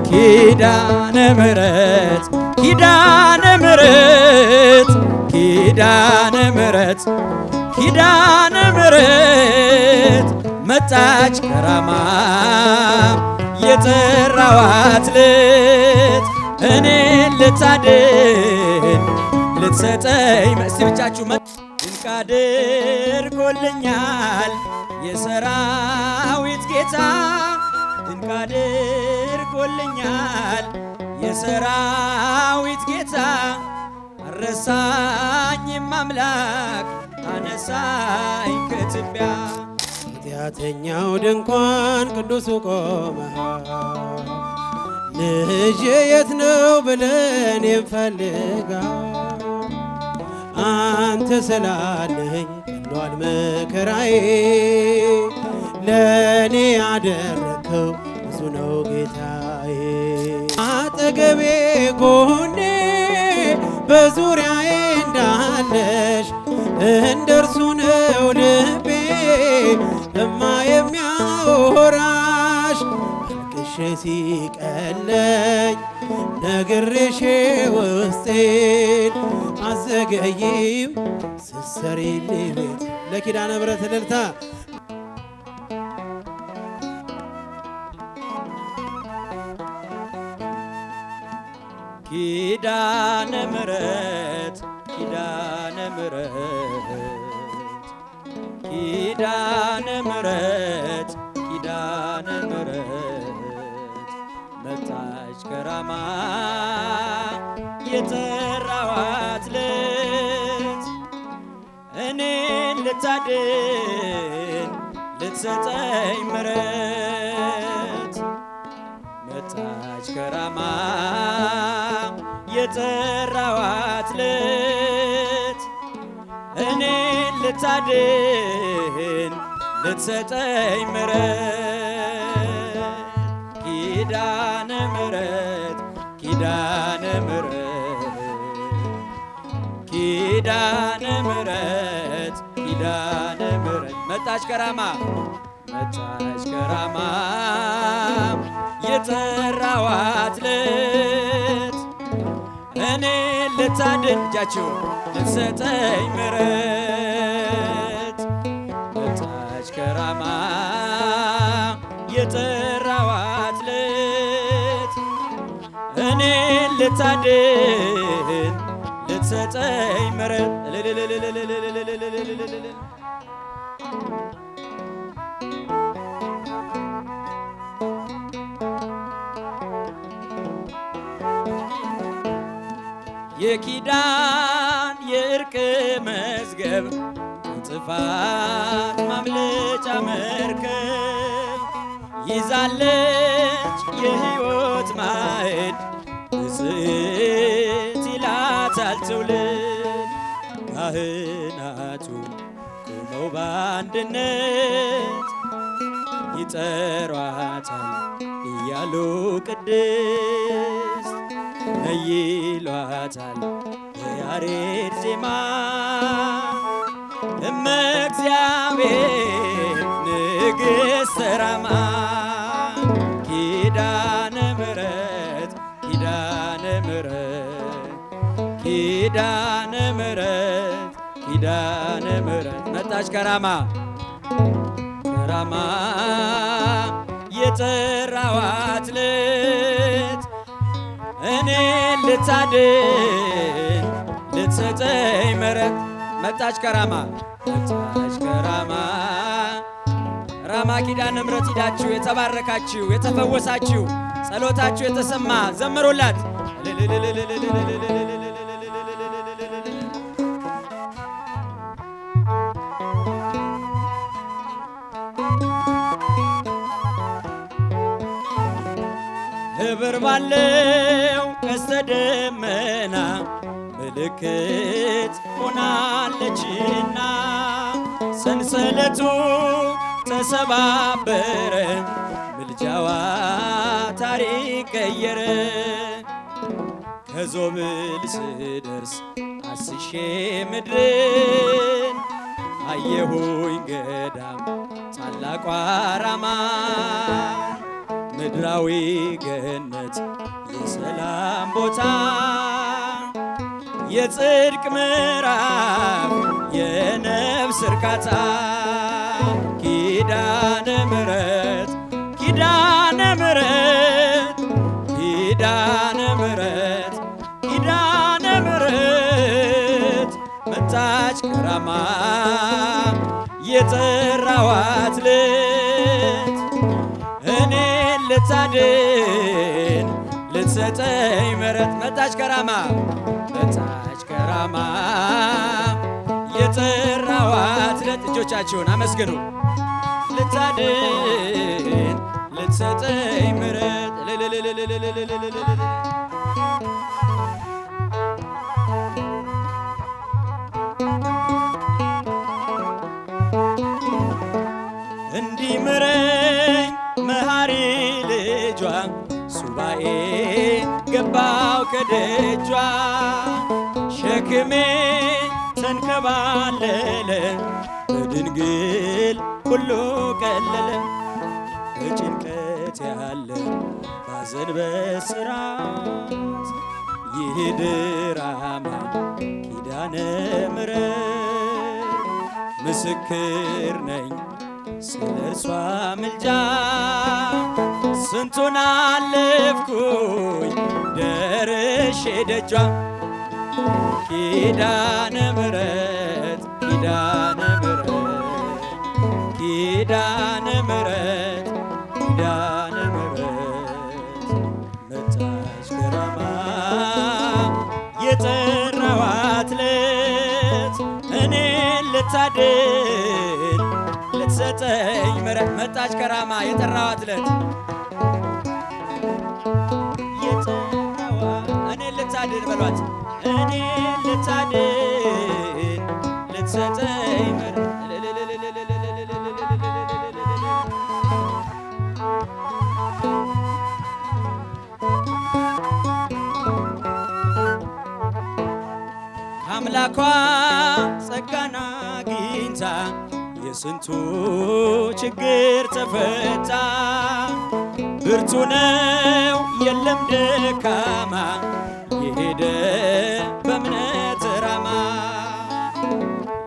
ኪዳነ ምሕረት ኪዳነ ምሕረት ኪዳነ ምሕረት ኪዳነ ምሕረት መጣች ከራማ የጠራዋት ለት እኔን ልታድን ልትሰጠኝ እስቲ ብቻችሁ ድንቅ አድርጎልኛል የሰራዊት ጌታ ድንቅ አድርጎልኛል የሰራዊት ጌታ አረሳኝም አምላክ አነሳኝ ከትቢያ ኃጢአተኛው ድንኳን ቅዱሱ ቆመሃል ልጄ የት ነው ብለን የምፈልጋ አንተ ስላለኝ ቀሏል መከራዬ ለእኔ ያደረከው ብዙ ነው ጌታዬ አጠገቤ ጎኔ በዙሪያዬ እንዳለሽ እንደርሱ ነው ልቤ እማ የሚያወራሽ አልቅሼ ሲቀለኝ ነግሬሽ ውስጤን አዘገይም ስትሰሪልኝ ቤት ለኪዳነ ምሕረት እልልታ ኪዳነ ምሕረት ኪዳነ ምሕረት ኪዳነ ምሕረት ኪዳነ ምሕረት መጣች ከራማ የጠራዋት ለት እኔን ልታድን ልትሰጠኝ ምሕረት መጣች ከራማ የጠራዋት ለት እኔን ልታድን ልትሰጠኝ ምሕረት ኪዳነ ምሕረት ኪዳነ ምሕረት ኪዳነ ምሕረት ኪዳነ ምሕረት መጣች ከራማ መጣች ከራማ የጠራዋት ለት እኔን ልታድን እጃችሁ ልትሰጠኝ ምሕረት መጣች ከራማ የጠራዋት ለት እኔን ልታድን ልትሰጠኝ ምሕረት የኪዳን የእርቅ መዝገብ ጥፋት ማምለጫ መርከብ ይዛለች የሕይወት ማዕድ ብፅዕት ይላታል ትውልድ ካህናቱ ቆመው በአንድነት ይጠሯታል እያሉ ቅድስት ነይሏታል በያሬድ ዜማ እመ እግዚአብሔር ንግሥተ ራማ ኪዳነ ምሕረት ኪዳነ ምሕረት ኪዳነ ምሕረት ኪዳነ ምሕረት መጣች ከራማ ከራማ የጠራዋት ለት እኔን ልታድን ልትሰጠኝ ምሕረት መጣች ከራማ መጣች ከራማ ራማ ኪዳነ ምሕረት ሂዳችሁ የተባረካችሁ የተፈወሳችሁ ጸሎታችሁ የተሰማ ዘምሩላት። ህብር ባለው ቀስተ ደመና ምልክት ሆናለችና ሰንሰለቱ ተሰባበረ ምልጃዋ ታሪክ ቀየረ። ከዞብል ስደርስ አስሼ ምድርን አየሁኝ ገዳም ታላቋ ራማ ምድራዊ ገነት የሰላም ቦታ የጽድቅ ምዕራፍ የነፍስ እርካታ ኪዳነ ምሕረት ኪዳነ ምሕረት ኪዳነ ምሕረት ኪዳነ ምሕረት መጣች ከራማ የጠራዋት ለት እኔን ልታድን ልትሰጠኝ ምሕረት መጣች ከራማ መጣች ከራማ የጠራዋት ለት እጆቻችሁን አመስግኑ ልታድን ልትሰጠኝ ምሕረት እንዲምረኝ መሐሪ ልጇ ሱባኤ ገባው ከደጇ ሸክሜ ተንከባለለ በድንግል ሁሉ ቀለለ በጭንቀት ያለ ባዘን በስራት ይህ ድራማ ኪዳነ ምሕረት ምስክር ነኝ ስለ እርሷ ምልጃ ስንቱን አለፍኩኝ ደርሼ ደጇ ኪዳነ ምሕረት ኪዳነ ምሕረት ኪዳነ ምሕረት ኪዳነ ምሕረት መጣች ከራማ የጠራዋት ለት እኔን ልታድን ልትሰጠኝ ምሕረት መጣች ከራማ የጠራዋት ለት እኔን ልታድን በሏት እኔን ልታድን ልትሰጠኝ ምሕረት ከአምላኳ ጸጋን አግኝታ የስንቱ ችግር ተፈታ ብርቱ ነው የለም ደካማ የሄደ በእምነት ራማ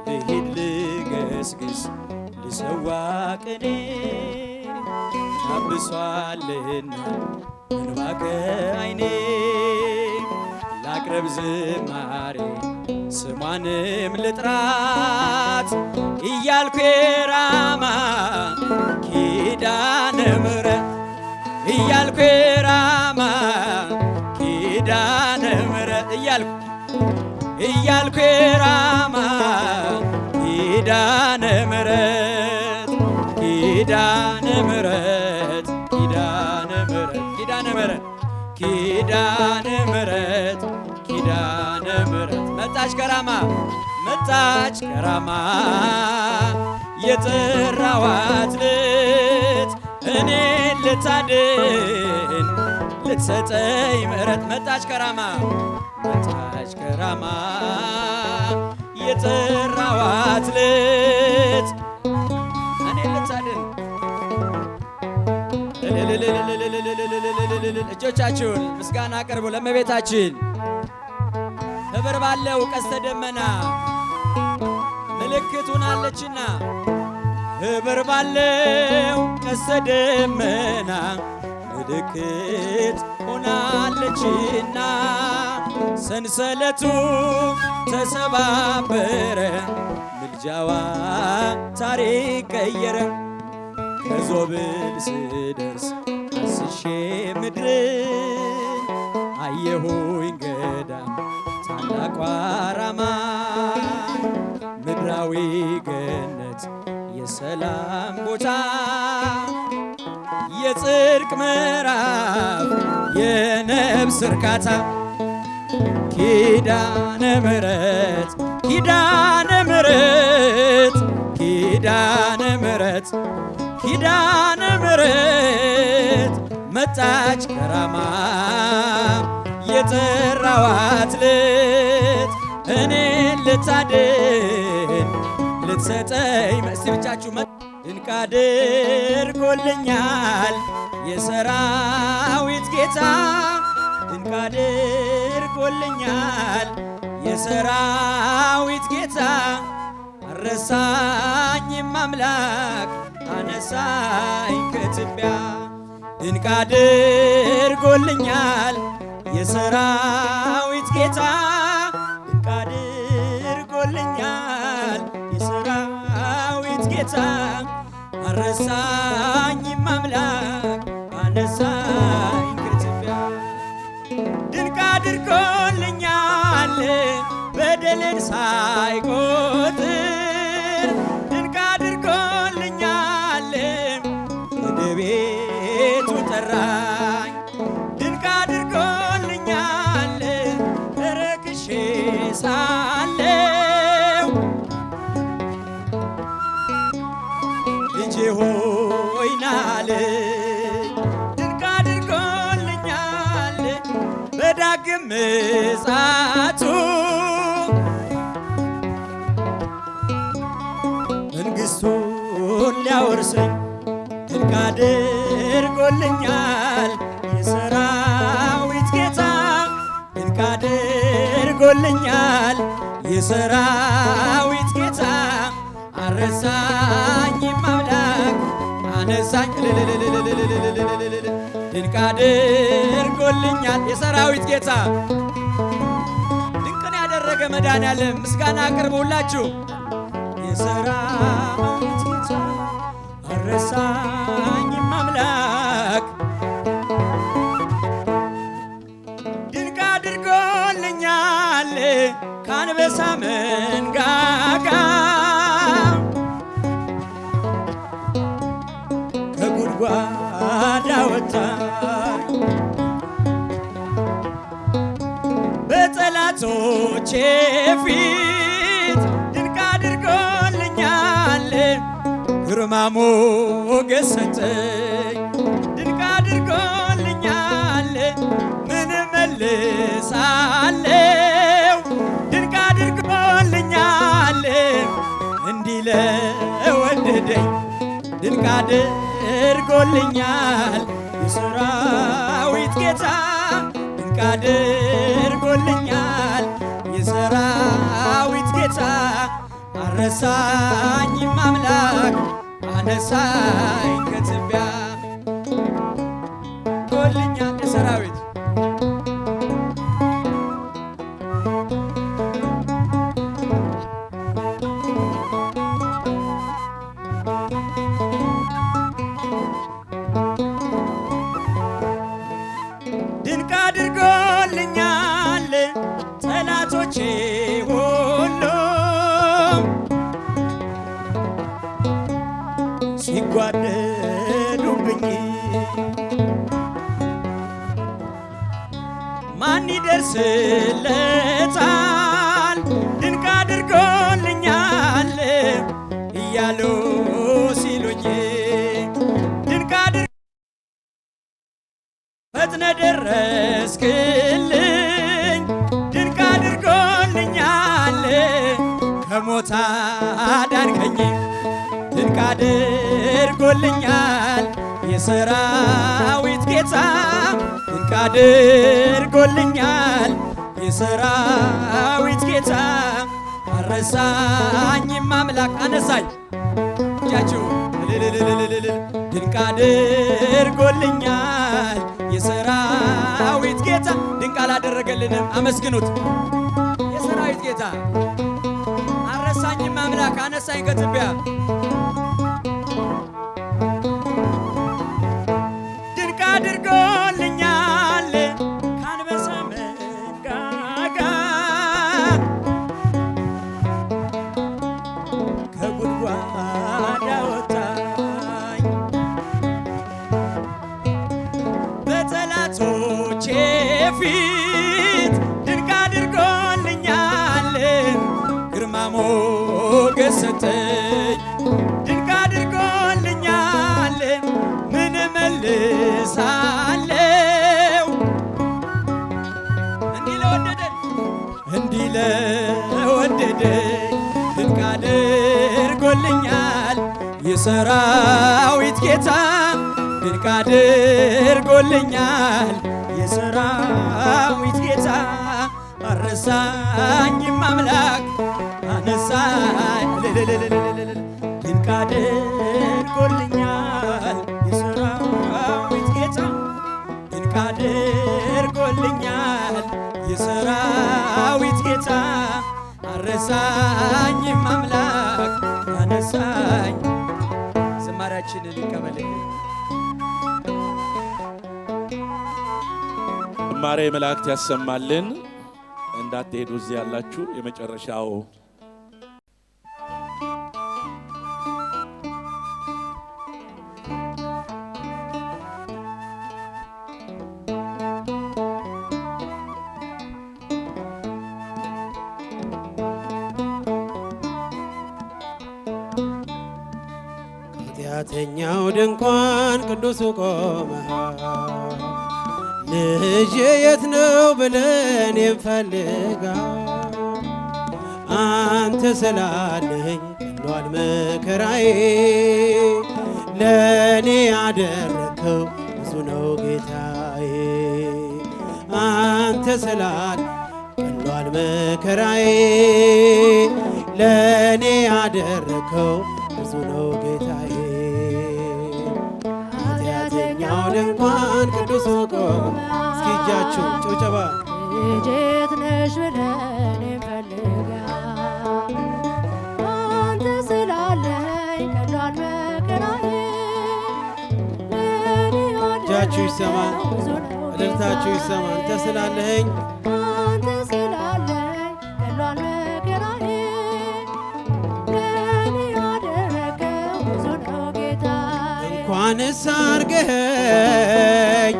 ልሂድ ልገስግስ ልሰዋ ቅኔ ታብሷልና እንባ ከዓይኔ ላቅርብ ዝማሬ ስሟንም ልጥራት እያልኩ የራማ ኪዳነ ምሕረት እያልኩ የራማ ኪዳነ ምሕረት እያልኩ የራማ ኪዳነ ምሕረት ኪዳነ ምሕረት ኪዳነ ምሕረት ኪዳነ ምሕረት ኪዳነ ምሕረት ኪዳነ ምሕረት መጣች ከራማ መጣች ከራማ የጠራዋት ለት እኔን ልታድን ልትሰጠኝ ምሕረት መጣች ከራማ መጣች ከራማ የጠራዋት ለት እኔን ልታድን እጆቻችሁን ምስጋና አቅርቡ ለእመቤታችን ኅብር ባለው ቀስተ ደመና ምልክት ሆናለችና ኅብር ባለው ቀስተ ደመና ምልክት ሆናለችና ሰንሰለቱ ተሰባበረ ምልጃዋ ታሪክ ቀየረ ከዞብል ስደርስ አስሼ ምድርን አየሁኝ ገዳም ታላቋ ራማ ምድራዊ ገነት የሰላም ቦታ የጽድቅ ምዕራፍ የነፍስ እርካታ ኪዳነ ምሕረት ኪዳነ ምሕረት ኪዳነ ምሕረት ኪዳነ ምሕረት መጣች ከራማ የጠራዋት ለት እኔን ልታድን ልትሰጠኝ እስቲ ብቻችሁ ድንቅ አድርጎልኛል የሰራዊት ጌታ ድንቅ አድርጎልኛል የሰራዊት ጌታ አረሳኝም አምላክ አነሳኝ ከትቢያ ድንቅ አድርጎልኛል የሰራዊት ጌታ ድንቅ አድርጎልኛል የሰራዊት ጌታ አረሳኝም አምላክ አነሳኝ ከትቢያ ድንቅ አድርጎልኛል በደሌን ሳይቆጥር ድንቅ አድርጎልኛል ወደ ቤቱ ጠራኝ ድንቅ አድርጎልኛል ረክሼ ሳለው ልጄ ሆይ ናለኝ ድንቅ አድርጎልኛል በዳግም ምጽአቱ መንግሥቱን ሊያወርሰኝ ድንቅ አድርጎልኛል የሰራዊት ጌታ ድንቅ አድርጎልኛል የሰራዊት ጌታ አረሳኝም አምላክ አነሳኝ ድንቅ አድርጎልኛል የሰራዊት ጌታ ድንቅን ያደረገ መድኃኔዓለም ምስጋና አቅርቡላችሁ የሰራዊት ጌታ አረሳኝም አምላክ ድንቅ አድርጎልኛል ከአንበሳ መንጋጋ ከጉድጓድ አወጣኝ በጠላቶቼ ፊት ድንቅ አድርጎልኛል ግርማ ሞገስ ሰጠኝ ድንቅ አድርጎልኛል ምን እመልሳለሁ ድንቅ አድርጎልኛል እንዲህ ለወደደኝ ድንቅ አድርጎልኛል የሰራዊት ጌታ ድንቅ አድርጎልኛል የሰራዊት ጌታ አረሳኝም አምላክ አነሳኝ ከትቢያ ጎልኛል የሰራዊት ድንቅ አድርጎልኛል ጠላቶቼ ሁሉ ሲጓደዱብኝ ማን ይደርስለታል ድንቅ አድርጎልኛል እያሉ ሲሉኝ ድንቅ ፈጥነ ደረስክልኝ ድንቅ አድርጎልኛል ከሞት አዳንከኝ ድንቅ አድርጎልኛል የሰራዊት ጌታ ድንቅ አድርጎልኛል የሰራዊት ጌታ አረሳኝም አምላክ አነሳኝ እጃችሁ ድንቅ አድርጎልኛል የሰራዊት ጌታ ድንቅ አላደረገልንም አመስግኑት የሰራዊት ጌታ አረሳኝም አምላክ አነሳኝ ከትቢያ ድንቅ አድርጎልኛል ከአንበሳ መንጋጋ ከጉድጓድ አወጣኝ በጠላቶቼ ፊት ድንቅ አድርጎልኛል ግርማ ሞገስ ሰጠኝ ድንቅ አድርጎልኛል ምን እመልሳለሁ እንዲህ ለወደደኝ ድንቅ አድርጎልኛል የሰራዊት ጌታ ድንቅ አድርጎልኛል። የሰራዊት ጌታ አረሳኝም አምላክ አነሳኝ ድንቅ አድርጎልኛል። የሰራዊት ጌታ ድንቅ አድርጎልኛል። የሰራዊት ጌታ አረሳኝም አምላክ አነሳኝ። ዝማሬያችንን ይቀበልልን። ዝማሬ መላእክት ያሰማልን። እንዳትሄዱ እዚህ ያላችሁ የመጨረሻው ኃጢአተኛው ድንኳን ቅዱሱ ቆመ ልጄ የት ነው ብለን የምፈልጋ አንተ ስላለኝ ቀሏል መከራዬ ለእኔ ያደረከው ብዙ ነው ጌታዬ አንተ ስላለኝ ቀሏል መከራዬ ለእኔ ያደረከው ብዙ ነው ጌታዬ ኃጢአተኛው ድንኳን ቅዱሱ ቆመ። እስኪ እጃችሁ ጭብጨባ ልጄ የት ነሽ ብለን እንፈልጋ አንተ ስላለኝ ቀሏል መከራዬ እጃችሁ ይሰማ እልልታችሁ ይሰማ አንተ ስላለኸኝ አንተ ስላለኝ ቀሏል መከራዬ ለእኔ ያደረገው ብዙ ነው ጌታዬ እንኳንስ አርገኸኝ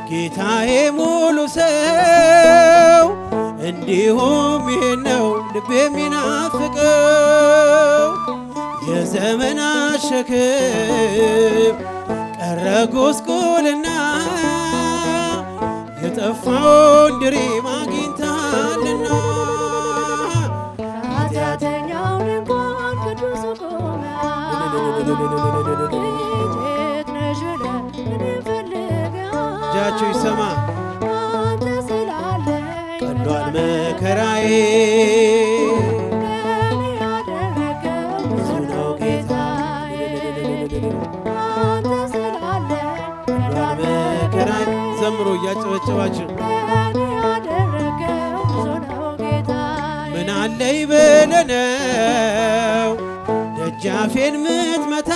ጌታዬ ሙሉ ሰው እንዲሁም ይሄን ነው ልቤ የሚናፍቀው የዘመናት ሸክም ቀረ ጉስቁልና የጠፋውን ድሪም አግኝታልና ኃጢአተኛው ድንኳን ቅዱሱ ቆመ ልጄ የት ነሽ ብለን እንፈልጋ እጃችሁ ይሰማ አንተ ስላለኝ ቀሏል መከራዬ ለእኔ ያደረገው ብዙ ነው ጌታዬ አንተ ስላለኝ ቀሏል መከራዬ ዘምሮ እያጨበጨባችሁ ለእኔ ያደረገው ብዙ ነው ጌታዬ ምን አለኝ ብለነው ደጃፌን ምትመታ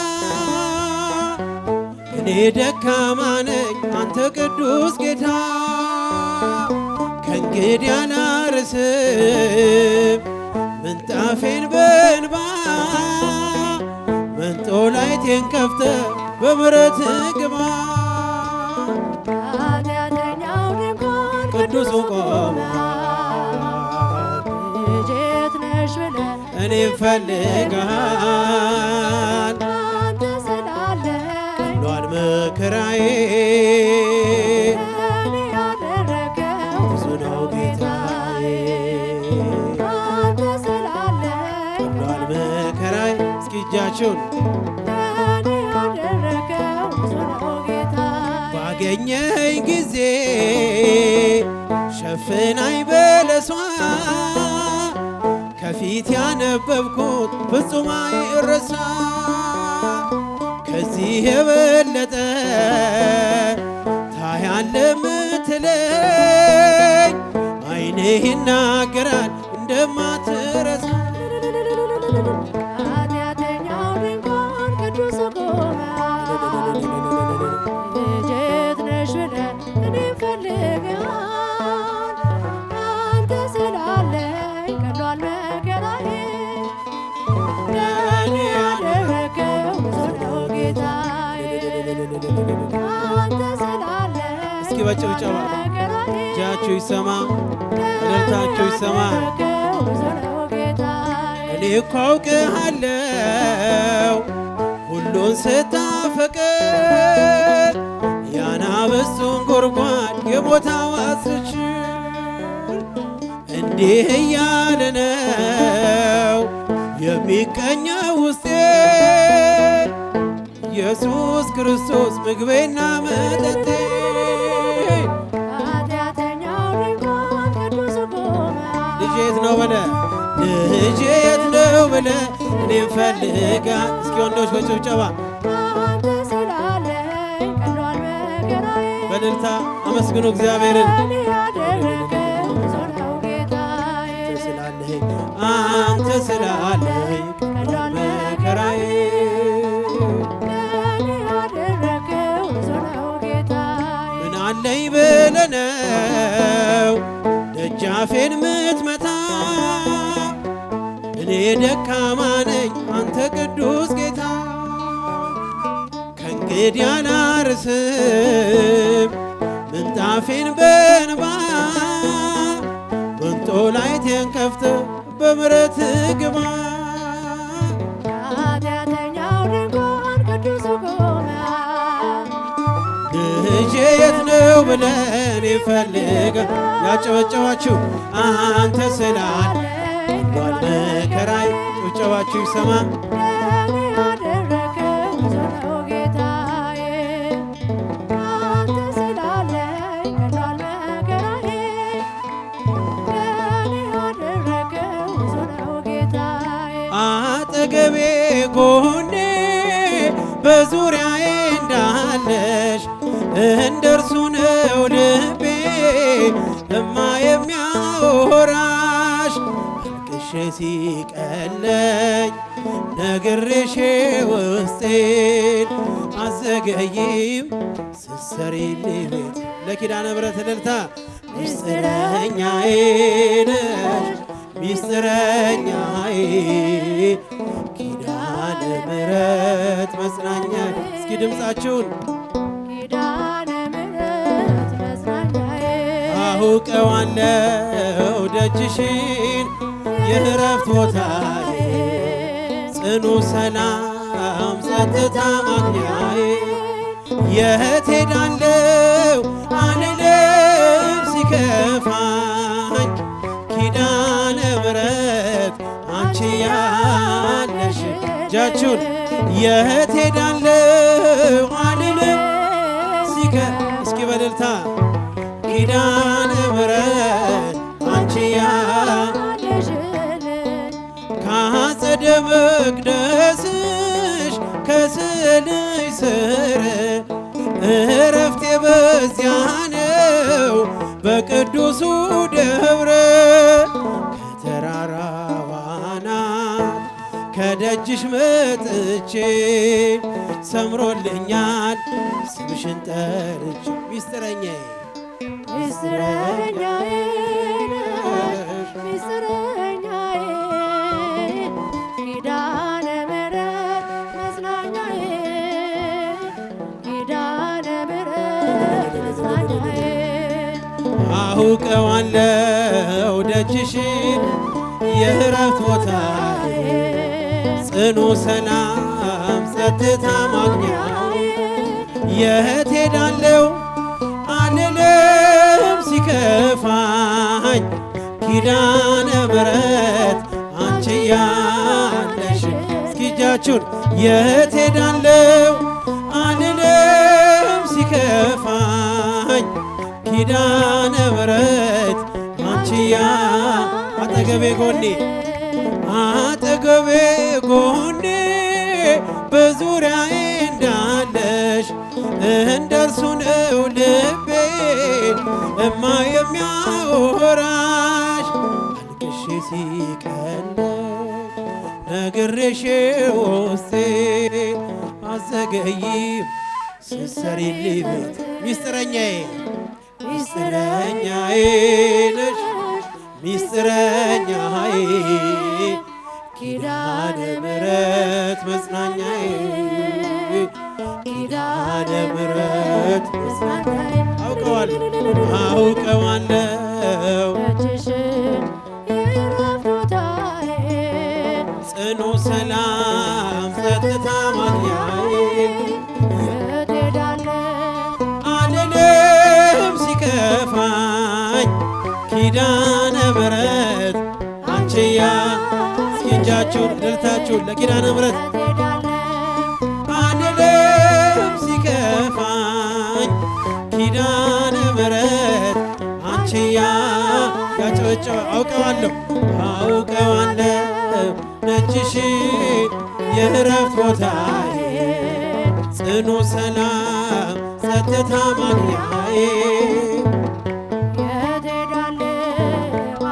እኔ ደካማ ነኝ አንተ ቅዱስ ጌታ ከእንግዲህ አላርስም ምንጣፌን በእንባ መንጦላይቴን ከፍተህ በምሕረትህ ግባ ኃጢአተኛው ድንኳን ቅዱሱ ቆመ ልጄ የት ነሽ ብለን እኔ ፈልጋል አንተ ስላለኝ ቀሏል መከራዬ ለእኔ ያደረገው ብዙ ነው ጌታዬ አንተ ስላለኝ ቀሏል መከራዬ እስኪ እጃችሁን ለእኔ ያደረገው ብዙ ነው ጌታዬ ባገኘኝ ጊዜ ሸፍናኝ በለሷ ከፊት ያነበብኩት ፍጹም አይረሳ ከዚህ የበለጠ ታያለህ ምትለኝ ዓይንህ ይናገራል እንደማትረሳ ኃጢአተኛው ድንኳን ቅዱሱ ቆመ ልጄ የት ነሽ ብለን እንፈልጋለን አንተ ስላለኝ ቀሏል መከራዬ ለእኔ ያደረገው ብዙ ነው ጌታዬ አንተ ስላለኝ እስኪ በጭብጨባ መከራዬ እጃችሁ ይሰማ እልልታችሁ ይሰማ ብዙ ነው ጌታዬ እኔ እኮ አውቅሃለሁ ሁሉን ስታፈቅር የአናብስቱን ጉድጓድ የሞት አዋጅ ስትሽር እንዲህ እያለ ነው የሚቀኘው ውስጤ ኢየሱስ ክርስቶስ ምግቤና መጠጤ ኃጢአተኛው ድንኳን ቅዱስ ቆመ ልጄ የት ነው በለ ልጄ የት ነው በለ እኔም ፈልጋ እስኪ ወንዶች በጭብጨባ አንተ ስላለኝ ቀሏል መከራዬ በእልልታ አመስግኑ እግዚአብሔርን ለእኔ ያደረገው ብዙ ነው ጌታዬ ስላለኝ አንተ ስላለኝ ቀሏል መከራዬ ለእኔ ያደረገው ብዙ ነው ጌታዬ ምን አለኝ ብለነው ደጃፌን ምትመታ እኔ ደካማ ነኝ አንተ ቅዱስ ጌታ ከእንግዲህ አላርስም ምንጣፌን በእንባ መንጦላይቴን ከፍተህ በምሕረት ግባ ኃጢአተኛው ድንኳን ቅዱስ ቆመ ልጄ የት ነው ብለን ይፈልግ ያጨበጨባችሁ አንተ ስላለ ሏል መከራይ ጭብጨባችሁ ይሰማ ለእኔ ያደረገው ብዙ ነው ጌታዬ አንተ ስላለኝ ቀሏል መከራዬ ለእኔ ያደረገው ብዙ ነው ጌታዬ አጠገቤ ጎኔ በዙሪያዬ እንዳለሽ እንደርሱ ነው ልቤ እማ የሚያወራሽ አልቅሼ ሲቀለኝ ነግሬሽ ውስጤን አዘገይም ስትሰሪልኝ ቤት ለኪዳነ ምሕረት እልልታ ሚስጥረኛዬ ነሽ ሚስጥረኛዬ ኪዳነ ምሕረት መጽናኛ እስኪ ድምፃችሁን ኪዳነ ምሕረት መጽናኛዬ አውቀዋለሁ ደጅሽን የእረፍት ቦታዬ ጽኑ ሰላም ጸጥታ ማግኛዬ የት ሄዳለሁ አልልም ሲከፋኝ ኪዳነ ምሕረት አንቺ ያለሽ እጃችሁን የት ሄዳለሁ አልልም እስኪ በእልልታ ኪዳነ ምሕረት አንቺ ያለሽልኝ ከአጸደ መቅደስሽ ከስዕልሽ ስር እረፍቴ በዚያ ነው በቅዱሱ ደብረ ከተራራው አናት ከደጅሽ መጥቼ ሰምሮልኛል ስምሽን ጠርቼ ሚስጥረኛዬ ሚስጥረኛዬ ነሽ ሚስጥረኛዬ ኪዳነ ምሕረት መጽናኛዬ ኪዳነ ምሕረት መጽናኛዬ አውቀዋለሁ ደጅሽን የእረፍት ቦታዬ ጽኑ ሰላም ጸጥታ ማግኛዬ የት ሄዳለሁ አልልም ሲከፋኝ ኪዳነ ምሕረት አንቺ ያለሽ እስኪ እጃችሁን የት ሄዳለሁ አልልም ሲከፋኝ ኪዳነ ምሕረት አንቺ አጠገቤ ጎኔ አጠገቤ ጎኔ በዙሪያዬ እንዳለሽ እንደርሱ ነው ልቤ እማ የሚያወራሽ አልቅሼ ሲቀለኝ ነግሬሽ ውስጤ አዘገይም ስትሰሪልኝ ቤት ሚስጥረኛዬ ሚስጥረኛዬ ነሽ ሚስጥረኛዬ ኪዳነ ምሕረት መጽናኛዬ ኪዳነ ምሕረት መጽናኛዬ አውቀዋለሁ ደጅሽን የእረፍት ቦታዬ ጽኑ ሰላም ጸጥታ ማግኛዬ የት ሄዳለሁ አልልም ሲከፋኝ ኪዳነ ምሕረት አንቺያ እስኪ እጃችሁን እልልታችሁን ለኪዳነ ምሕረት የት ሄዳለሁ አልልም አንቺያ ያጨበጨበ አውቀዋለሁ አውቀዋለሁ ደጅሽ የእረፍት ቦታዬ ጽኑ ሰላም ጸጥታ ማግኛዬ የት ሄዳለሁ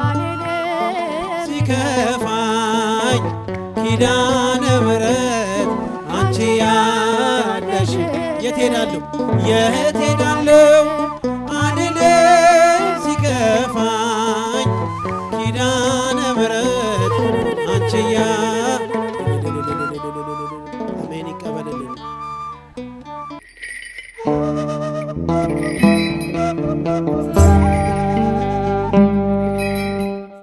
አልልም ሲከፋኝ ኪዳነ ምሕረት አንቺ ያለሽ የት ሄዳለሁ